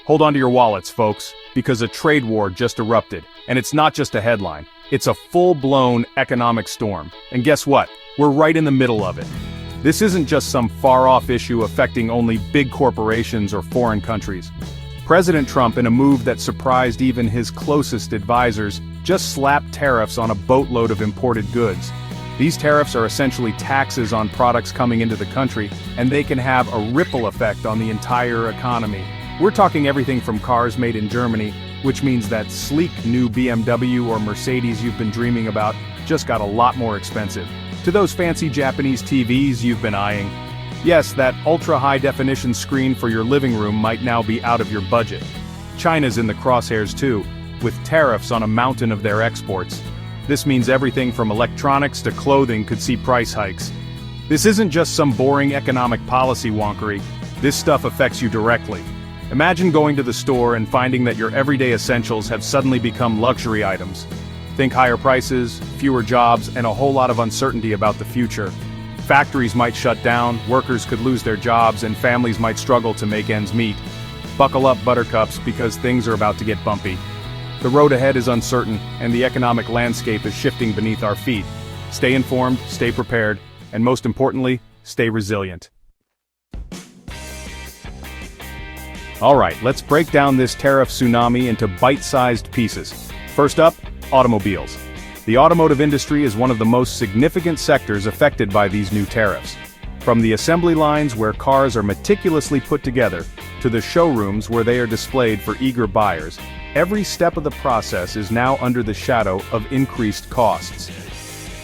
Hold on to your wallets, folks, because a trade war just erupted, and it's not just a headline. It's a full-blown economic storm. And guess what? We're right in the middle of it. This isn't just some far-off issue affecting only big corporations or foreign countries. President Trump, in a move that surprised even his closest advisors, just slapped tariffs on a boatload of imported goods. These tariffs are essentially taxes on products coming into the country, and they can have a ripple effect on the entire economy. We're talking everything from cars made in Germany, which means that sleek new BMW or Mercedes you've been dreaming about just got a lot more expensive, to those fancy Japanese TVs you've been eyeing. Yes, that ultra-high-definition screen for your living room might now be out of your budget. China's in the crosshairs too, with tariffs on a mountain of their exports. This means everything from electronics to clothing could see price hikes. This isn't just some boring economic policy wonkery. This stuff affects you directly. Imagine going to the store and finding that your everyday essentials have suddenly become luxury items. Think higher prices, fewer jobs, and a whole lot of uncertainty about the future. Factories might shut down, workers could lose their jobs, and families might struggle to make ends meet. Buckle up, buttercups, because things are about to get bumpy. The road ahead is uncertain, and the economic landscape is shifting beneath our feet. Stay informed, stay prepared, and most importantly, stay resilient. Alright, let's break down this tariff tsunami into bite-sized pieces. First up, automobiles. The automotive industry is one of the most significant sectors affected by these new tariffs. From the assembly lines where cars are meticulously put together, to the showrooms where they are displayed for eager buyers, every step of the process is now under the shadow of increased costs.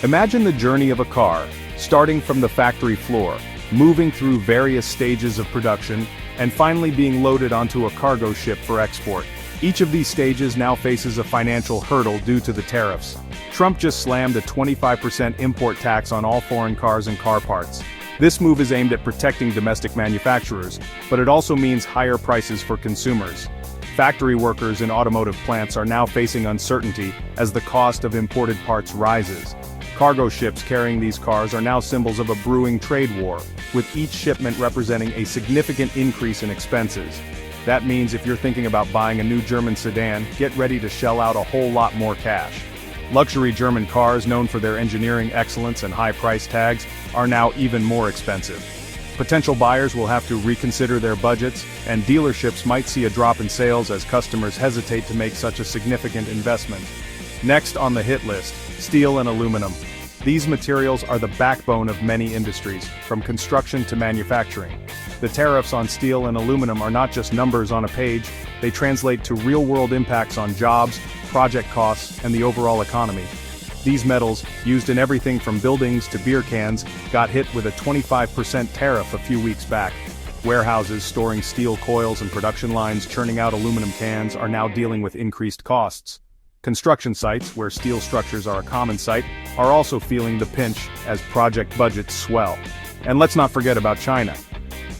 Imagine the journey of a car, starting from the factory floor, moving through various stages of production, and finally being loaded onto a cargo ship for export. Each of these stages now faces a financial hurdle due to the tariffs. Trump just slammed a 25% import tax on all foreign cars and car parts. This move is aimed at protecting domestic manufacturers, but it also means higher prices for consumers. Factory workers in automotive plants are now facing uncertainty as the cost of imported parts rises. Cargo ships carrying these cars are now symbols of a brewing trade war, with each shipment representing a significant increase in expenses. That means if you're thinking about buying a new German sedan, get ready to shell out a whole lot more cash. Luxury German cars, known for their engineering excellence and high price tags, are now even more expensive. Potential buyers will have to reconsider their budgets, and dealerships might see a drop in sales as customers hesitate to make such a significant investment. Next on the hit list, steel and aluminum. These materials are the backbone of many industries, from construction to manufacturing. The tariffs on steel and aluminum are not just numbers on a page, they translate to real-world impacts on jobs, project costs, and the overall economy. These metals, used in everything from buildings to beer cans, got hit with a 25% tariff a few weeks back. Warehouses storing steel coils and production lines churning out aluminum cans are now dealing with increased costs. Construction sites, where steel structures are a common sight, are also feeling the pinch as project budgets swell. And let's not forget about China.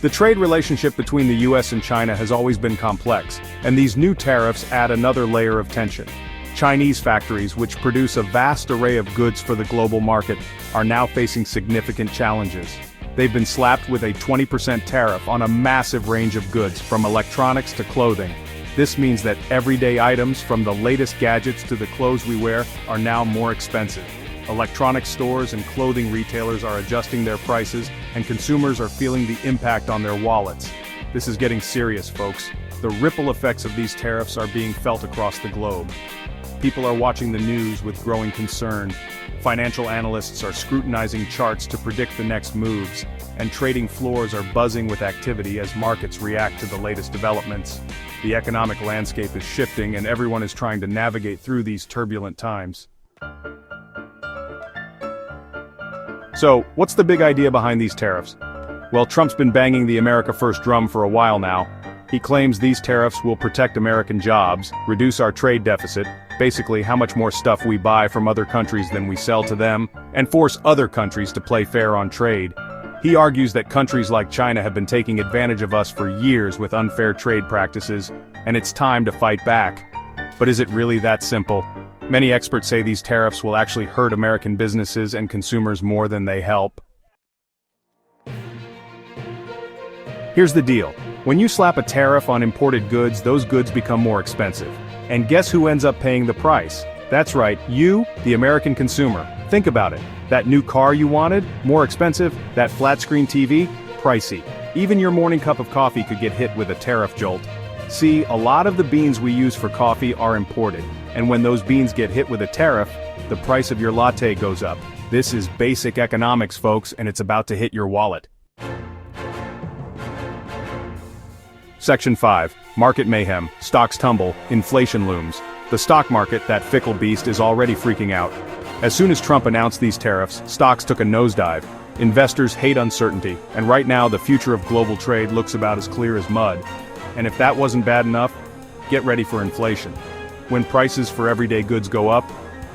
The trade relationship between the US and China has always been complex, and these new tariffs add another layer of tension. Chinese factories, which produce a vast array of goods for the global market, are now facing significant challenges. They've been slapped with a 20% tariff on a massive range of goods, from electronics to clothing. This means that everyday items, from the latest gadgets to the clothes we wear, are now more expensive. Electronics stores and clothing retailers are adjusting their prices, and consumers are feeling the impact on their wallets. This is getting serious, folks. The ripple effects of these tariffs are being felt across the globe. People are watching the news with growing concern. Financial analysts are scrutinizing charts to predict the next moves, and trading floors are buzzing with activity as markets react to the latest developments. The economic landscape is shifting, and everyone is trying to navigate through these turbulent times. So, what's the big idea behind these tariffs? Well, Trump's been banging the America First drum for a while now. He claims these tariffs will protect American jobs, reduce our trade deficit, basically how much more stuff we buy from other countries than we sell to them, and force other countries to play fair on trade. He argues that countries like China have been taking advantage of us for years with unfair trade practices, and it's time to fight back. But is it really that simple? Many experts say these tariffs will actually hurt American businesses and consumers more than they help. Here's the deal. When you slap a tariff on imported goods, those goods become more expensive. And guess who ends up paying the price? That's right, you, the American consumer. Think about it. That new car you wanted? More expensive. That flat-screen TV? Pricey. Even your morning cup of coffee could get hit with a tariff jolt. See, a lot of the beans we use for coffee are imported. And when those beans get hit with a tariff, the price of your latte goes up. This is basic economics, folks, and it's about to hit your wallet. Section 5. Market mayhem, stocks tumble, inflation looms. The stock market, that fickle beast, is already freaking out. As soon as Trump announced these tariffs, stocks took a nosedive. Investors hate uncertainty, and right now the future of global trade looks about as clear as mud. And if that wasn't bad enough, get ready for inflation. When prices for everyday goods go up,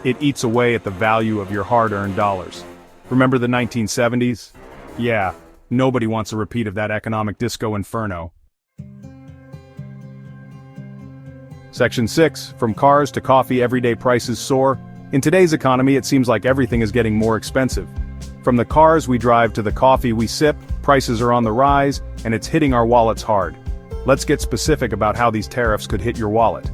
it eats away at the value of your hard-earned dollars. Remember the 1970s? Yeah, nobody wants a repeat of that economic disco inferno. Section 6. From cars to coffee, everyday prices soar. In today's economy, it seems like everything is getting more expensive. From the cars we drive to the coffee we sip, prices are on the rise, and it's hitting our wallets hard. Let's get specific about how these tariffs could hit your wallet.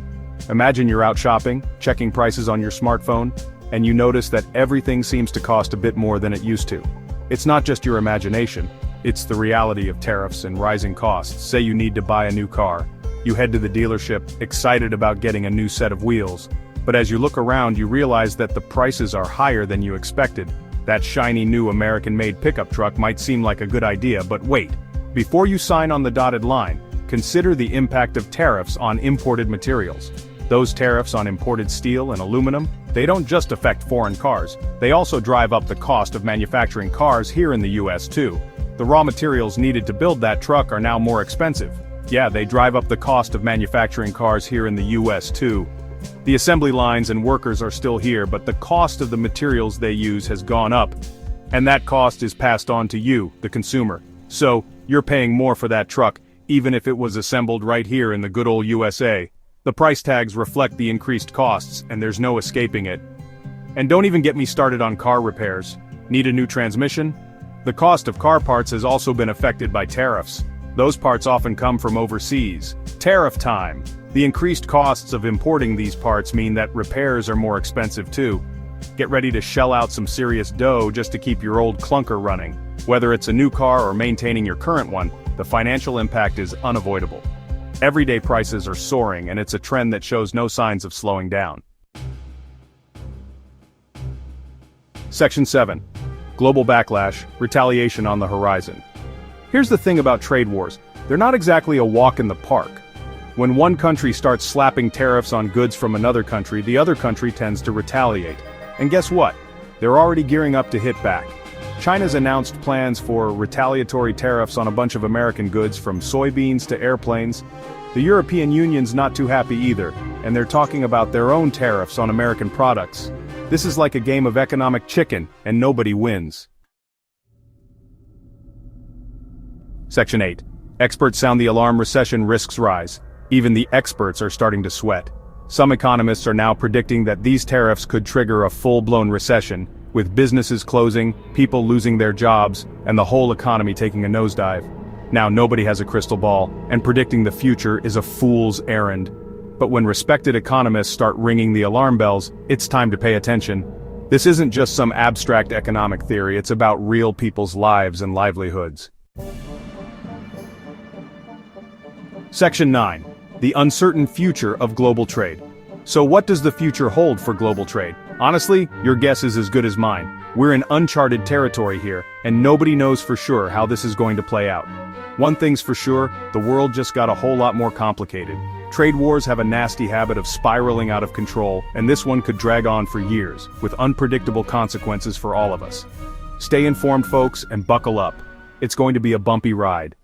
Imagine you're out shopping, checking prices on your smartphone, and you notice that everything seems to cost a bit more than it used to. It's not just your imagination, it's the reality of tariffs and rising costs. Say you need to buy a new car. You head to the dealership, excited about getting a new set of wheels. But as you look around, you realize that the prices are higher than you expected. That shiny new American-made pickup truck might seem like a good idea, but wait. Before you sign on the dotted line, consider the impact of tariffs on imported materials. Those tariffs on imported steel and aluminum, they don't just affect foreign cars, they also drive up the cost of manufacturing cars here in the US too. The raw materials needed to build that truck are now more expensive. Yeah, they drive up the cost of manufacturing cars here in the US too. The assembly lines and workers are still here, but the cost of the materials they use has gone up. And that cost is passed on to you, the consumer. So, you're paying more for that truck, even if it was assembled right here in the good old USA. The price tags reflect the increased costs, and there's no escaping it. And don't even get me started on car repairs. Need a new transmission? The cost of car parts has also been affected by tariffs. Those parts often come from overseas. Tariff time. The increased costs of importing these parts mean that repairs are more expensive too. Get ready to shell out some serious dough just to keep your old clunker running. Whether it's a new car or maintaining your current one, the financial impact is unavoidable. Everyday prices are soaring, and it's a trend that shows no signs of slowing down. Section 7. Global backlash, retaliation on the horizon. Here's the thing about trade wars. They're not exactly a walk in the park. When one country starts slapping tariffs on goods from another country, the other country tends to retaliate. And guess what? They're already gearing up to hit back. China's announced plans for retaliatory tariffs on a bunch of American goods from soybeans to airplanes. The European Union's not too happy either, and they're talking about their own tariffs on American products. This is like a game of economic chicken, and nobody wins. Section 8. Experts sound the alarm, recession risks rise. Even the experts are starting to sweat. Some economists are now predicting that these tariffs could trigger a full-blown recession, with businesses closing, people losing their jobs, and the whole economy taking a nosedive. Now nobody has a crystal ball, and predicting the future is a fool's errand. But when respected economists start ringing the alarm bells, it's time to pay attention. This isn't just some abstract economic theory, it's about real people's lives and livelihoods. Section 9. The uncertain future of global trade. So what does the future hold for global trade? Honestly, your guess is as good as mine. We're in uncharted territory here, and nobody knows for sure how this is going to play out. One thing's for sure, the world just got a whole lot more complicated. Trade wars have a nasty habit of spiraling out of control, and this one could drag on for years, with unpredictable consequences for all of us. Stay informed, folks, and buckle up. It's going to be a bumpy ride.